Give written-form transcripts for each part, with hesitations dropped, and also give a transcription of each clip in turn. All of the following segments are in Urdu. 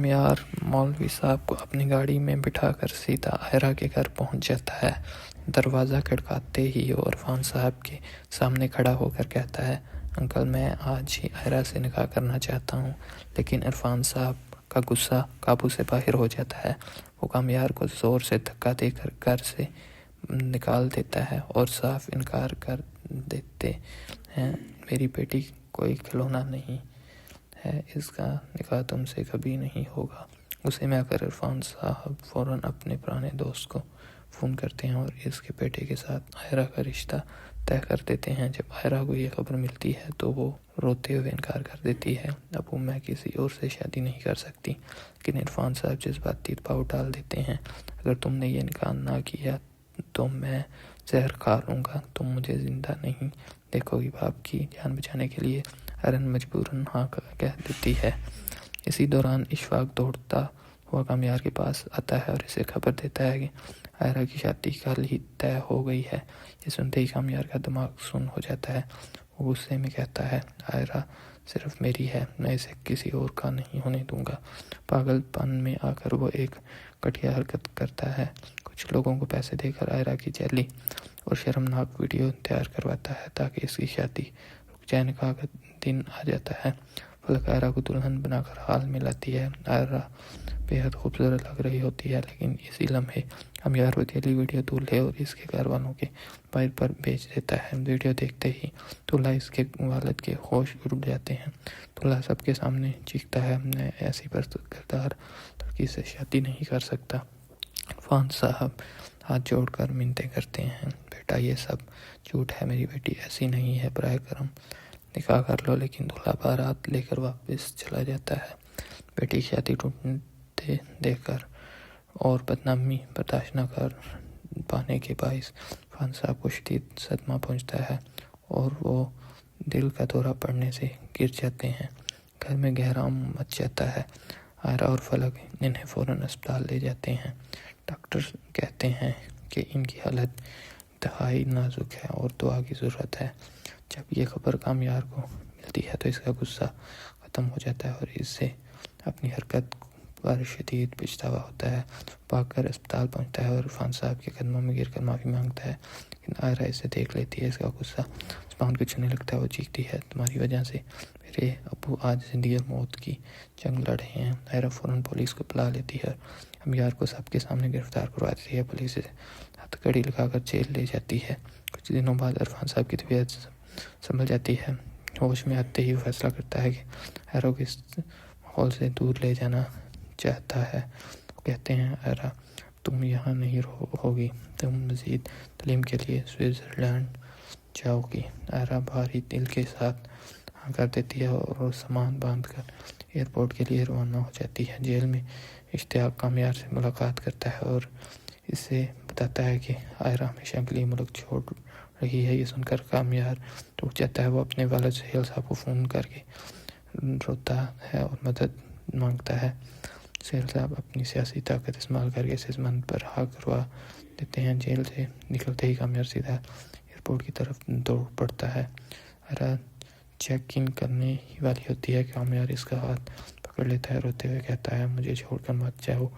یار مولوی صاحب کو اپنی گاڑی میں بٹھا کر سیدھا عائرہ کے گھر پہنچ جاتا ہے۔ دروازہ کھٹکاتے ہی وہ عرفان صاحب کے سامنے کھڑا ہو کر کہتا ہے، انکل میں آج ہی عائرہ سے نکاح کرنا چاہتا ہوں۔ لیکن عرفان صاحب کا غصہ قابو سے باہر ہو جاتا ہے۔ وہ کامیار کو زور سے دھکا دے کر گھر سے نکال دیتا ہے اور صاف انکار کر دیتے ہیں، میری بیٹی کوئی کھلونا نہیں ہے، اس کا نکاح تم سے کبھی نہیں ہوگا۔ غصے میں آ کر عرفان صاحب فوراً اپنے پرانے دوست کو فون کرتے ہیں اور اس کے بیٹے کے ساتھ عائرہ کا رشتہ طے کر دیتے ہیں۔ جب عائرہ کو یہ خبر ملتی ہے تو وہ روتے ہوئے انکار کر دیتی ہے، ابو میں کسی اور سے شادی نہیں کر سکتی۔ لیکن عرفان صاحب جذباتی دباؤ ڈال دیتے ہیں، اگر تم نے یہ نکاح نہ کیا تو میں زہر کھا لوں گا، تم مجھے زندہ نہیں دیکھو گی۔ باپ کی جان بچانے کے لیے ارن مجبوراً ہاں کہہ دیتی ہے۔ اسی دوران اشفاق دوڑتا ہوا کامیار کے پاس آتا ہے اور اسے خبر دیتا ہے کہ عائرہ کی شادی کل ہی طے ہو گئی ہے۔ یہ سنتے ہی کامیار کا دماغ سن ہو جاتا ہے۔ وہ غصے میں کہتا ہے، عائرہ صرف میری ہے، میں اسے کسی اور کا نہیں ہونے دوں گا۔ پاگل پن میں آ کر وہ ایک گھٹیا حرکت کرتا ہے، کچھ لوگوں کو پیسے دے کر عائرہ کی جعلی اور شرمناک ویڈیو تیار کرواتا ہے تاکہ اس کی شادی رک جائے۔ نکاح کا دن آ جاتا ہے، فلک عائرہ کو دلہن بنا کر حال میں لاتی ہے۔ عائرہ بے حد خوبصورت لگ رہی ہوتی ہے، لیکن اسی لمحے کامیار وہ جعلی ویڈیو دولہے اور اس کے گھر والوں کے موبائل پر بھیج دیتا ہے۔ ویڈیو دیکھتے ہی دولہا اس کے والد کے ہوش اڑ جاتے ہیں۔ دولہا سب کے سامنے چیختا ہے، میں ایسی بدکردار لڑکی سے شادی نہیں کر سکتا۔ عرفان صاحب ہاتھ جوڑ کر منتیں کرتے ہیں، بیٹا یہ سب جھوٹ ہے، میری بیٹی ایسی نہیں ہے، براہ کرم نکاح کر لو۔ لیکن دولہا بارات لے کر واپس چلا جاتا ہے۔ بیٹی کی شادی ٹوٹتے دیکھ کر اور بدنامی برداشت نہ کر پانے کے باعث عرفان صاحب کو شدید صدمہ پہنچتا ہے اور وہ دل کا دورہ پڑنے سے گر جاتے ہیں۔ گھر میں گہرام مچ جاتا ہے۔ عائرہ اور فلک انہیں فوراً اسپتال لے جاتے ہیں۔ ڈاکٹر کہتے ہیں کہ ان کی حالت انتہائی نازک ہے اور دعا کی ضرورت ہے۔ جب یہ خبر کامیار کو ملتی ہے تو اس کا غصہ ختم ہو جاتا ہے اور اس سے اپنی حرکت پر شدید پچھتاوا ہوتا ہے۔ بھاگ کر اسپتال پہنچتا ہے اور عرفان صاحب کے قدموں میں گر کر معافی مانگتا ہے، لیکن عائرہ اسے دیکھ لیتی ہے، اس کا غصہ آسمان کو چھونے لگتا ہے۔ وہ چیختی ہے، تمہاری وجہ سے میرے ابو آج زندگی اور موت کی جنگ لڑ رہے ہیں۔ عائرہ فوراً پولیس کو بلا لیتی ہے اور کامیار کو سب کے سامنے گرفتار کروا دیتی ہے۔ پولیس اسے ہتھ کڑی لگا کر جیل لے جاتی ہے۔ کچھ دنوں بعد عرفان صاحب کی طبیعت سنبھل جاتی ہے۔ ہوش میں آتے ہی وہ فیصلہ کرتا ہے کہ عائرہ کو اس ماحول سے دور لے جانا چاہتا ہے۔ وہ کہتے ہیں، عائرہ تم یہاں نہیں ہوگی، تم مزید تعلیم کے لیے سوئٹزرلینڈ جاؤ گی۔ عائرہ بھاری دل کے ساتھ ہاں کر دیتی ہے اور وہ سامان باندھ کر ایئرپورٹ کے لیے روانہ ہو جاتی ہے۔ جیل میں اشتیاق کامیار سے ملاقات کرتا ہے اور اسے بتاتا ہے کہ عائرہ ہمیشہ کے لیے ملک چھوڑ رہی ہے۔ یہ سن کر کامیار ٹوٹ جاتا ہے۔ وہ اپنے والد سہیل صاحب کو فون کر کے روتا ہے اور مدد مانگتا ہے۔ سہیل صاحب اپنی سیاسی طاقت استعمال کر کے سزمند پر رہا کروا دیتے ہیں۔ جیل سے نکلتے ہی کامیار سیدھا ایئرپورٹ کی طرف دوڑ پڑتا ہے۔ عائرہ چیک ان کرنے ہی والی ہوتی ہے کہ کامیار اس کا ہاتھ پکڑ لیتا ہے، روتے ہوئے کہتا ہے، مجھے چھوڑ کر مت جاؤ،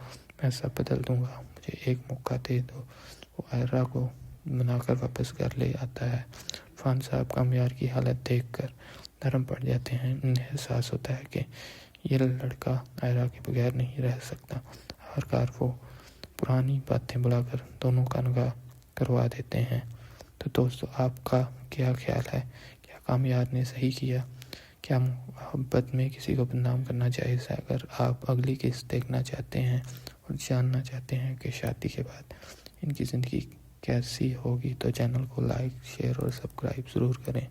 میں سب بدل دوں گا، مجھے ایک موقع دے دو۔ وہ عائرہ کو منا کر واپس گھر لے آتا ہے۔ عرفان صاحب کامیار کی حالت دیکھ کر نرم پڑ جاتے ہیں۔ انہیں احساس ہوتا ہے کہ یہ لڑکا عائرہ کے بغیر نہیں رہ سکتا۔ آخرکار وہ پرانی باتیں بلا کر دونوں کا نکاح کروا دیتے ہیں۔ تو دوستو، آپ کا کیا خیال ہے؟ کیا کامیار نے صحیح کیا؟ کیا محبت میں کسی کو بدنام کرنا جائز ہے؟ اگر آپ اگلی قسط دیکھنا چاہتے ہیں اور جاننا چاہتے ہیں کہ شادی کے بعد ان کی زندگی کیسی ہوگی تو چینل کو لائک، شیئر اور سبسکرائب ضرور کریں۔